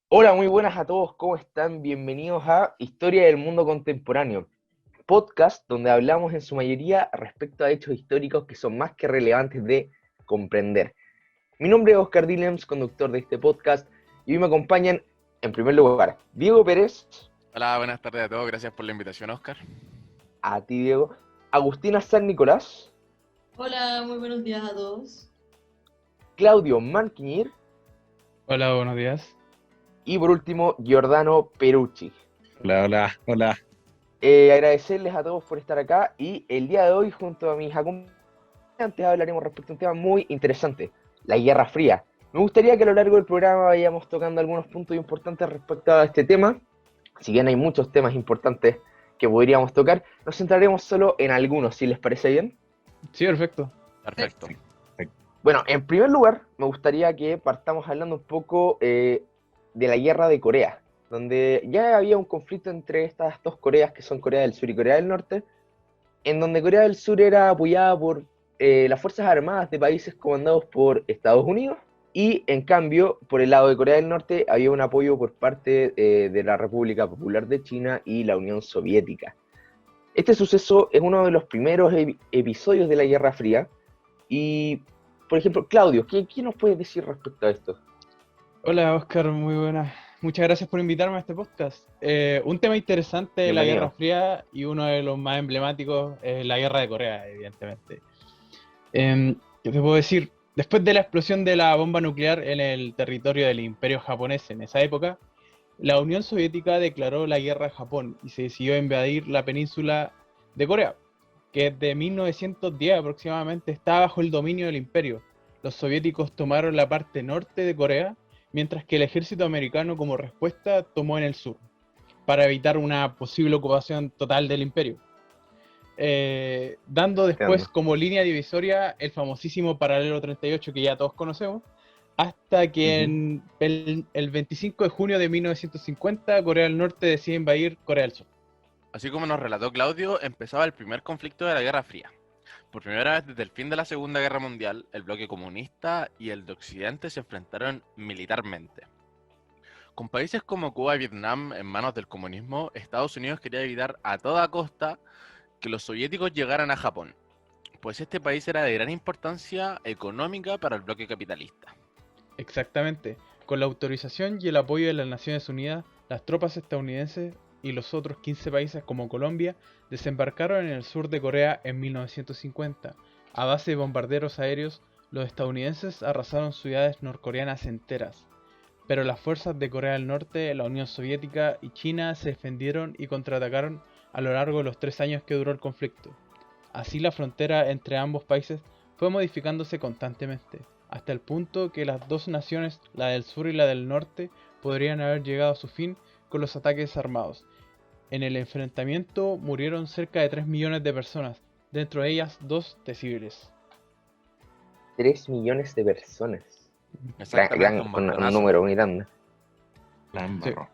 Hola, muy buenas a todos, ¿cómo están? Bienvenidos a Historia del Mundo Contemporáneo, podcast donde hablamos en su mayoría respecto a hechos históricos que son más que relevantes de comprender. Mi nombre es Oscar Dillems, conductor de este podcast, y hoy me acompañan, en primer lugar, Diego Pérez, Hola, buenas tardes a todos. Gracias por la invitación, Oscar. a ti Diego, Agustina San Nicolás, Hola, muy buenos días a todos. Claudio Manquiñir Hola, buenos días. y por último, Giordano Perucci. Hola, hola, hola. Agradecerles a todos por estar acá y el día de hoy junto a mis acompañantes hablaremos respecto a un tema muy interesante, la Guerra Fría. Me gustaría que a lo largo del programa vayamos tocando algunos puntos importantes respecto a este tema. Si bien hay muchos temas importantes que podríamos tocar, nos centraremos solo en algunos, si les parece bien. Sí, perfecto. Perfecto. Bueno, en primer lugar, me gustaría que partamos hablando un poco de la Guerra de Corea, donde ya había un conflicto entre estas dos Coreas, que son Corea del Sur y Corea del Norte, en donde Corea del Sur era apoyada por las Fuerzas Armadas de países comandados por Estados Unidos, y en cambio, por el lado de Corea del Norte, había un apoyo por parte de la República Popular de China y la Unión Soviética. Este suceso es uno de los primeros episodios de la Guerra Fría, y, por ejemplo, Claudio, ¿qué nos puedes decir respecto a esto? Hola, Oscar, muy buenas. Muchas gracias por invitarme a este podcast. Un tema interesante de la Guerra Bienvenido. Fría y uno de los más emblemáticos es la Guerra de Corea, evidentemente. ¿Qué te puedo decir? Después de la explosión de la bomba nuclear en el territorio del Imperio japonés en esa época, la Unión Soviética declaró la guerra a Japón y se decidió invadir la península de Corea, que desde 1910 aproximadamente está bajo el dominio del imperio. Los soviéticos tomaron la parte norte de Corea, mientras que el ejército americano como respuesta tomó en el sur, para evitar una posible ocupación total del imperio. Dando después Entiendo. como línea divisoria el famosísimo paralelo 38 que ya todos conocemos, hasta que Ujú. en el 25 de junio de 1950 Corea del Norte decide invadir Corea del Sur. Así como nos relató Claudio, empezaba el primer conflicto de la Guerra Fría. Por primera vez desde el fin de la Segunda Guerra Mundial, el bloque comunista y el de Occidente se enfrentaron militarmente. Con países como Cuba y Vietnam en manos del comunismo, Estados Unidos quería evitar a toda costa que los soviéticos llegaran a Japón, pues este país era de gran importancia económica para el bloque capitalista. Exactamente. Con la autorización y el apoyo de las Naciones Unidas, las tropas estadounidenses y los otros 15 países como Colombia desembarcaron en el sur de Corea en 1950. A base de bombarderos aéreos, los estadounidenses arrasaron ciudades norcoreanas enteras. Pero las fuerzas de Corea del Norte, la Unión Soviética y China se defendieron y contraatacaron a lo largo de los 3 años que duró el conflicto. Así la frontera entre ambos países fue modificándose constantemente, hasta el punto que las dos naciones, la del sur y la del norte, podrían haber llegado a su fin con los ataques armados. En el enfrentamiento murieron cerca de 3 millones de personas, dentro de ellas 2 de civiles. 3 millones de personas. Exactamente, un Un montonazo. número muy grande. La Sí. embarró.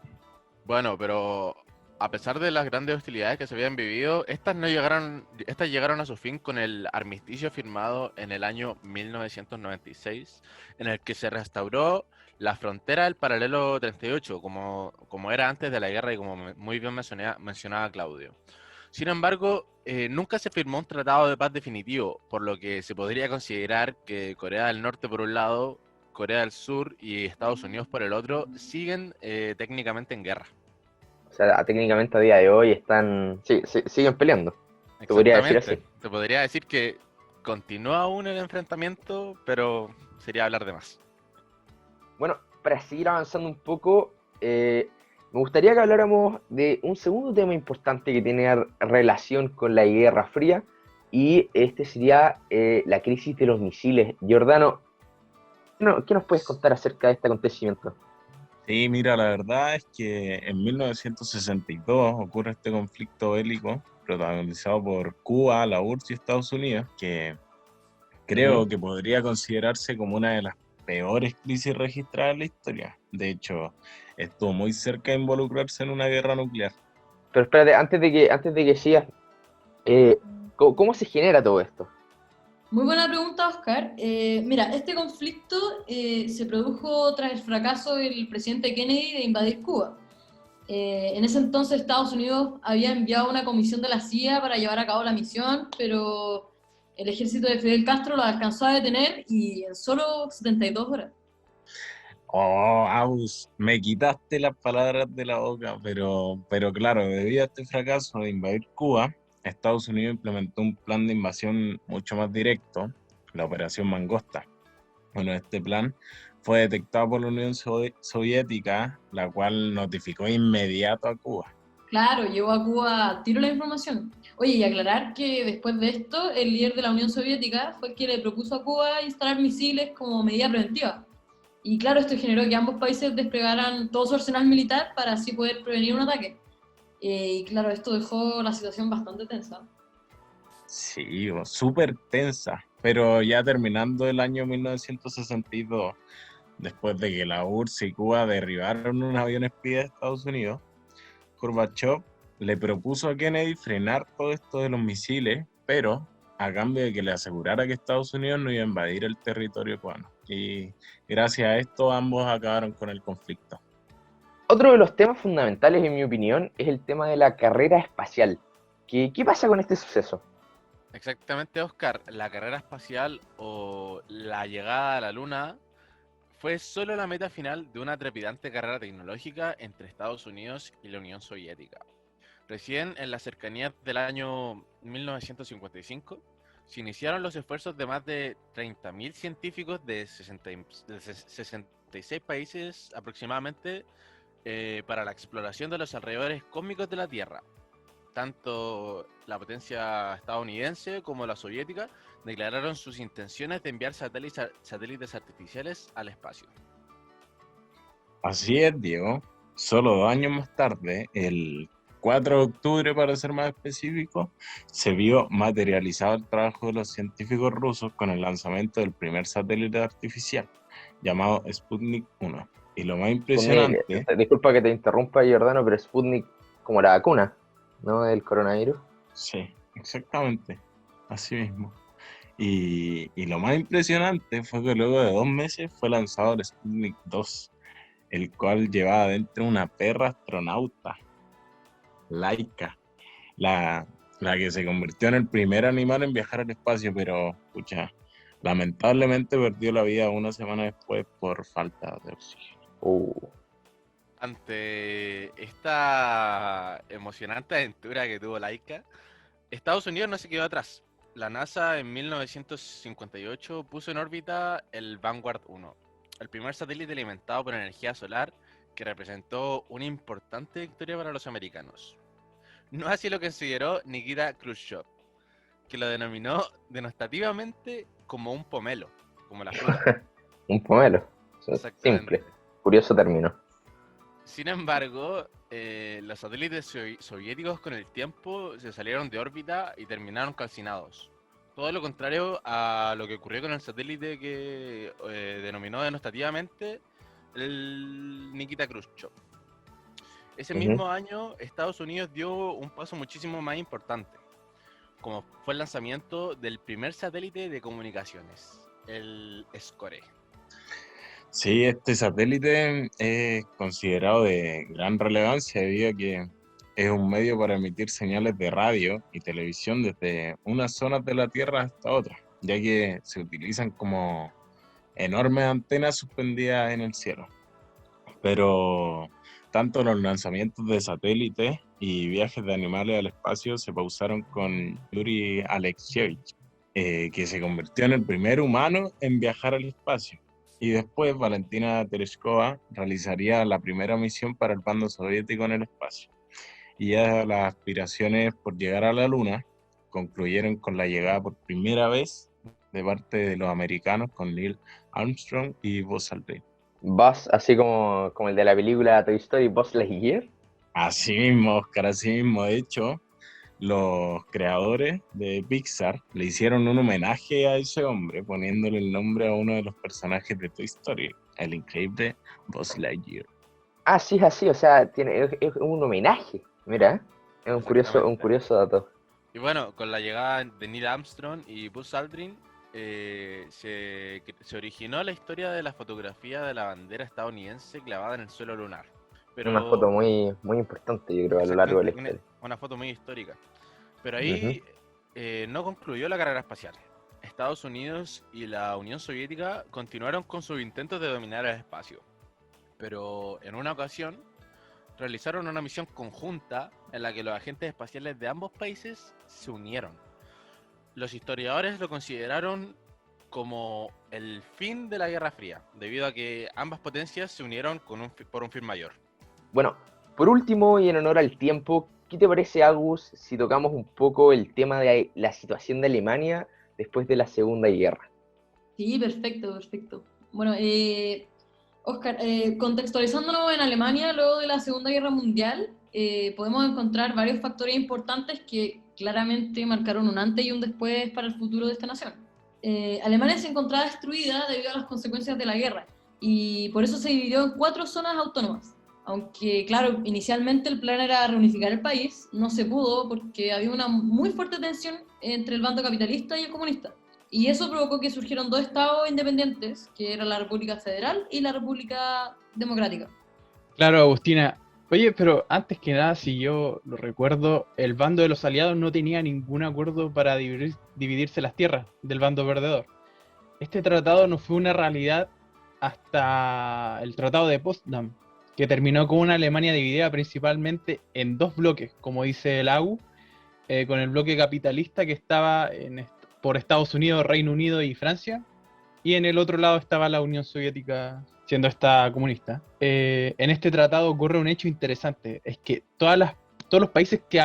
Bueno, pero a pesar de las grandes hostilidades que se habían vivido, estas llegaron a su fin con el armisticio firmado en el año 1996, en el que se restauró la frontera del paralelo 38, como era antes de la guerra y como muy bien mencionaba Claudio. Sin embargo, nunca se firmó un tratado de paz definitivo, por lo que se podría considerar que Corea del Norte por un lado, Corea del Sur y Estados Unidos por el otro siguen técnicamente en guerra. O sea, técnicamente a día de hoy están, sí, siguen peleando. Se podría decir Exactamente. así. Se podría decir que continúa aún el enfrentamiento, pero sería hablar de más. Bueno, para seguir avanzando un poco, me gustaría que habláramos de un segundo tema importante que tiene relación con la Guerra Fría, y este sería la crisis de los misiles. Giordano, ¿qué nos puedes contar acerca de este acontecimiento? Sí, mira, la verdad es que en 1962 ocurre este conflicto bélico protagonizado por Cuba, la URSS y Estados Unidos, que Ujú. creo que podría considerarse como una de las peores crisis registradas en la historia. De hecho, estuvo muy cerca de involucrarse en una guerra nuclear. Pero espérate, antes de que sigas, ¿cómo se genera todo esto? Muy buena pregunta, Oscar. Mira, este conflicto se produjo tras el fracaso del presidente Kennedy de invadir Cuba. En ese entonces Estados Unidos había enviado una comisión de la CIA para llevar a cabo la misión, pero el ejército de Fidel Castro lo alcanzó a detener y en solo 72 horas. Oh, Aus, me quitaste las palabras de la boca, pero claro, debido a este fracaso de invadir Cuba, Estados Unidos implementó un plan de invasión mucho más directo, la Operación Mangosta. Bueno, este plan fue detectado por la Unión Soviética, la cual notificó inmediato a Cuba. Claro, llegó a Cuba a tiro la información. Oye, y aclarar que después de esto, el líder de la Unión Soviética fue el que le propuso a Cuba instalar misiles como medida preventiva. Y claro, esto generó que ambos países desplegaran todo su arsenal militar para así poder prevenir un ataque. Y claro, esto dejó la situación bastante tensa. Sí, súper tensa, pero ya terminando el año 1962, después de que la URSS y Cuba derribaron un avión espía de Estados Unidos, Gorbachev le propuso a Kennedy frenar todo esto de los misiles, pero a cambio de que le asegurara que Estados Unidos no iba a invadir el territorio cubano. Y gracias a esto ambos acabaron con el conflicto. Otro de los temas fundamentales, en mi opinión, es el tema de la carrera espacial. ¿Qué pasa con este suceso? Exactamente, Oscar. La carrera espacial o la llegada a la Luna fue solo la meta final de una trepidante carrera tecnológica entre Estados Unidos y la Unión Soviética. Recién en las cercanías del año 1955 se iniciaron los esfuerzos de más de 30.000 científicos de 66 países aproximadamente para la exploración de los alrededores cósmicos de la Tierra. Tanto la potencia estadounidense como la soviética declararon sus intenciones de enviar satélites artificiales al espacio. Así es, Diego. Solo 2 años más tarde, el 4 de octubre para ser más específico, se vio materializado el trabajo de los científicos rusos con el lanzamiento del primer satélite artificial, llamado Sputnik 1. Y lo más impresionante... Disculpa que te interrumpa, Giordano, pero Sputnik como la vacuna, ¿no? Del coronavirus. Sí, exactamente, así mismo. Y lo más impresionante fue que luego de 2 meses fue lanzado el Sputnik 2, el cual llevaba dentro una perra astronauta, Laika, la que se convirtió en el primer animal en viajar al espacio, pero, pucha, lamentablemente perdió la vida una semana después por falta de oxígeno. Ante esta emocionante aventura que tuvo Laika, Estados Unidos no se quedó atrás. La NASA en 1958 puso en órbita el Vanguard 1, el primer satélite alimentado por energía solar que representó una importante victoria para los americanos. No así lo consideró Nikita Khrushchev, que lo denominó denotativamente como un pomelo, como la fruta. Un pomelo. Simple. Curioso término. Sin embargo, los satélites soviéticos con el tiempo se salieron de órbita y terminaron calcinados. Todo lo contrario a lo que ocurrió con el satélite que denominó denotativamente el Nikita Khrushchev. Ese mismo año, Estados Unidos dio un paso muchísimo más importante, como fue el lanzamiento del primer satélite de comunicaciones, el SCORE. Sí, este satélite es considerado de gran relevancia debido a que es un medio para emitir señales de radio y televisión desde unas zonas de la Tierra hasta otras, ya que se utilizan como enormes antenas suspendidas en el cielo. Pero tanto los lanzamientos de satélites y viajes de animales al espacio se pausaron con Yuri Alexeyevich, que se convirtió en el primer humano en viajar al espacio. Y después Valentina Tereshkova realizaría la primera misión para el bando soviético en el espacio. Y ya las aspiraciones por llegar a la Luna concluyeron con la llegada por primera vez de parte de los americanos con Neil Armstrong y Buzz Aldrin. Buzz, así como el de la película Toy Story, Buzz Lightyear. Así mismo, Oscar, así mismo. De hecho, los creadores de Pixar le hicieron un homenaje a ese hombre, poniéndole el nombre a uno de los personajes de Toy Story, el increíble Buzz Lightyear. Ah, sí, es así, o sea, es un homenaje, mira, es un curioso dato. Y bueno, con la llegada de Neil Armstrong y Buzz Aldrin, se originó la historia de la fotografía de la bandera estadounidense clavada en el suelo lunar. Pero, Una foto muy, muy importante, yo creo, a lo largo de la exactamente, historia. una foto muy histórica. Pero Ujú. ahí no concluyó la carrera espacial. Estados Unidos y la Unión Soviética continuaron con sus intentos de dominar el espacio. Pero en una ocasión realizaron una misión conjunta en la que los agentes espaciales de ambos países se unieron. Los historiadores lo consideraron como el fin de la Guerra Fría, debido a que ambas potencias se unieron por un fin mayor. Bueno, por último y en honor al tiempo, ¿qué te parece, Agus, si tocamos un poco el tema de la situación de Alemania después de la Segunda Guerra? Sí, perfecto, perfecto. Bueno, Oscar, contextualizándonos en Alemania luego de la Segunda Guerra Mundial, podemos encontrar varios factores importantes que claramente marcaron un antes y un después para el futuro de esta nación. Alemania se encontraba destruida debido a las consecuencias de la guerra y por eso se dividió en 4 zonas autónomas. Aunque, claro, inicialmente el plan era reunificar el país, no se pudo porque había una muy fuerte tensión entre el bando capitalista y el comunista. Y eso provocó que surgieron 2 estados independientes, que era la República Federal y la República Democrática. Claro, Agustina. Oye, pero antes que nada, si yo lo recuerdo, el bando de los aliados no tenía ningún acuerdo para dividirse las tierras del bando perdedor. Este tratado no fue una realidad hasta el Tratado de Potsdam, que terminó con una Alemania dividida principalmente en 2 bloques, como dice el AU, con el bloque capitalista que estaba por Estados Unidos, Reino Unido y Francia, y en el otro lado estaba la Unión Soviética, siendo esta comunista. En este tratado ocurre un hecho interesante, es que todos los países que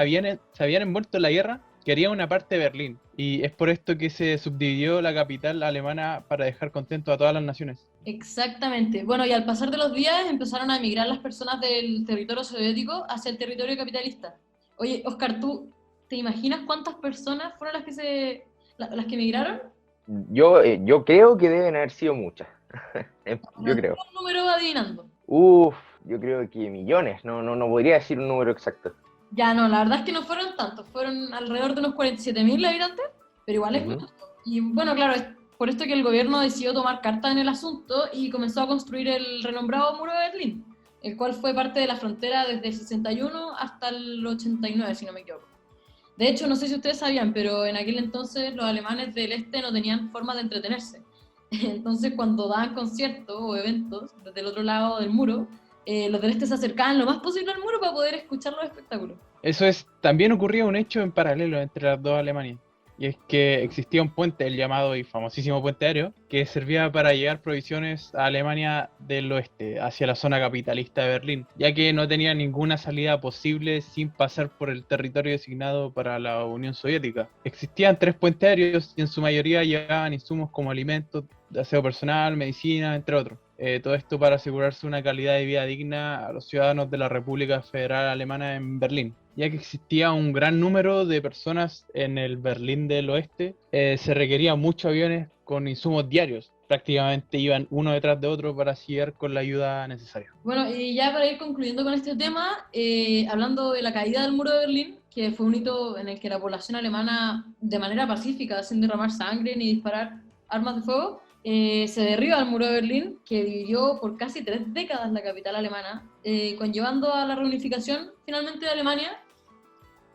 se habían envuelto en la guerra querían una parte de Berlín, y es por esto que se subdividió la capital alemana para dejar contento a todas las naciones. Exactamente. Bueno, y al pasar de los días empezaron a emigrar las personas del territorio soviético hacia el territorio capitalista. Oye, Oscar, ¿tú te imaginas cuántas personas fueron las que emigraron? Yo creo que deben haber sido muchas. Yo creo. Un número adivinando. Uf, yo creo que millones, no podría decir un número exacto. Ya no, la verdad es que no fueron tantos, fueron alrededor de unos 47.000 habitantes, pero igual es Ujú. mucho. Y bueno, claro, es por esto que el gobierno decidió tomar carta en el asunto y comenzó a construir el renombrado Muro de Berlín, el cual fue parte de la frontera desde el 61 hasta el 89, si no me equivoco. De hecho, no sé si ustedes sabían, pero en aquel entonces los alemanes del este no tenían forma de entretenerse. Entonces, cuando daban conciertos o eventos desde el otro lado del muro, los del este se acercaban lo más posible al muro para poder escuchar los espectáculos. También ocurría un hecho en paralelo entre las dos Alemanias, y es que existía un puente, el llamado y famosísimo puente aéreo, que servía para llevar provisiones a Alemania del oeste, hacia la zona capitalista de Berlín, ya que no tenía ninguna salida posible sin pasar por el territorio designado para la Unión Soviética. Existían 3 puentes aéreos y en su mayoría llevaban insumos como alimentos, aseo personal, medicina, entre otros. Todo esto para asegurarse una calidad de vida digna a los ciudadanos de la República Federal Alemana en Berlín. Ya que existía un gran número de personas en el Berlín del Oeste, se requerían muchos aviones con insumos diarios. Prácticamente iban uno detrás de otro para así llegar con la ayuda necesaria. Bueno, y ya para ir concluyendo con este tema, hablando de la caída del muro de Berlín, que fue un hito en el que la población alemana, de manera pacífica, sin derramar sangre ni disparar armas de fuego, se derriba el muro de Berlín, que dividió por casi 3 décadas la capital alemana, conllevando a la reunificación finalmente de Alemania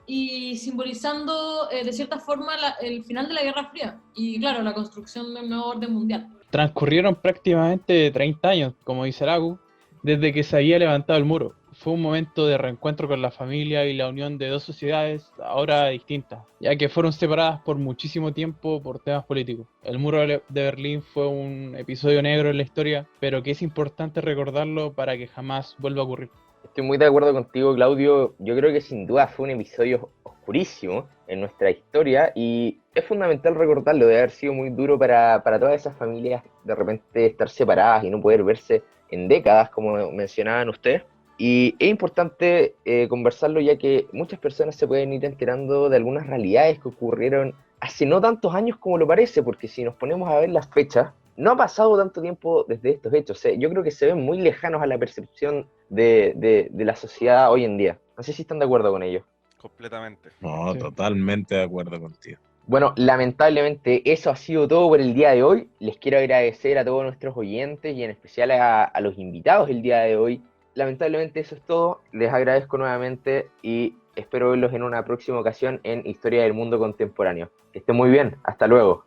y simbolizando de cierta forma el final de la Guerra Fría y, claro, la construcción de un nuevo orden mundial. Transcurrieron prácticamente 30 años, como dice Lagu, desde que se había levantado el muro. Fue un momento de reencuentro con la familia y la unión de 2 sociedades ahora distintas, ya que fueron separadas por muchísimo tiempo por temas políticos. El muro de Berlín fue un episodio negro en la historia, pero que es importante recordarlo para que jamás vuelva a ocurrir. Estoy muy de acuerdo contigo, Claudio. Yo creo que sin duda fue un episodio oscurísimo en nuestra historia y es fundamental recordarlo. Debe haber sido muy duro para todas esas familias de repente estar separadas y no poder verse en décadas, como mencionaban ustedes. Y es importante conversarlo, ya que muchas personas se pueden ir enterando de algunas realidades que ocurrieron hace no tantos años como lo parece, porque si nos ponemos a ver las fechas, no ha pasado tanto tiempo desde estos hechos. Yo creo que se ven muy lejanos a la percepción de la sociedad hoy en día. No sé si están de acuerdo con ello. Completamente. No, Sí. totalmente de acuerdo contigo. Bueno, lamentablemente eso ha sido todo por el día de hoy. Les quiero agradecer a todos nuestros oyentes y en especial a los invitados el día de hoy. Lamentablemente eso es todo. Les agradezco nuevamente y espero verlos en una próxima ocasión en Historia del Mundo Contemporáneo. Que estén muy bien. Hasta luego.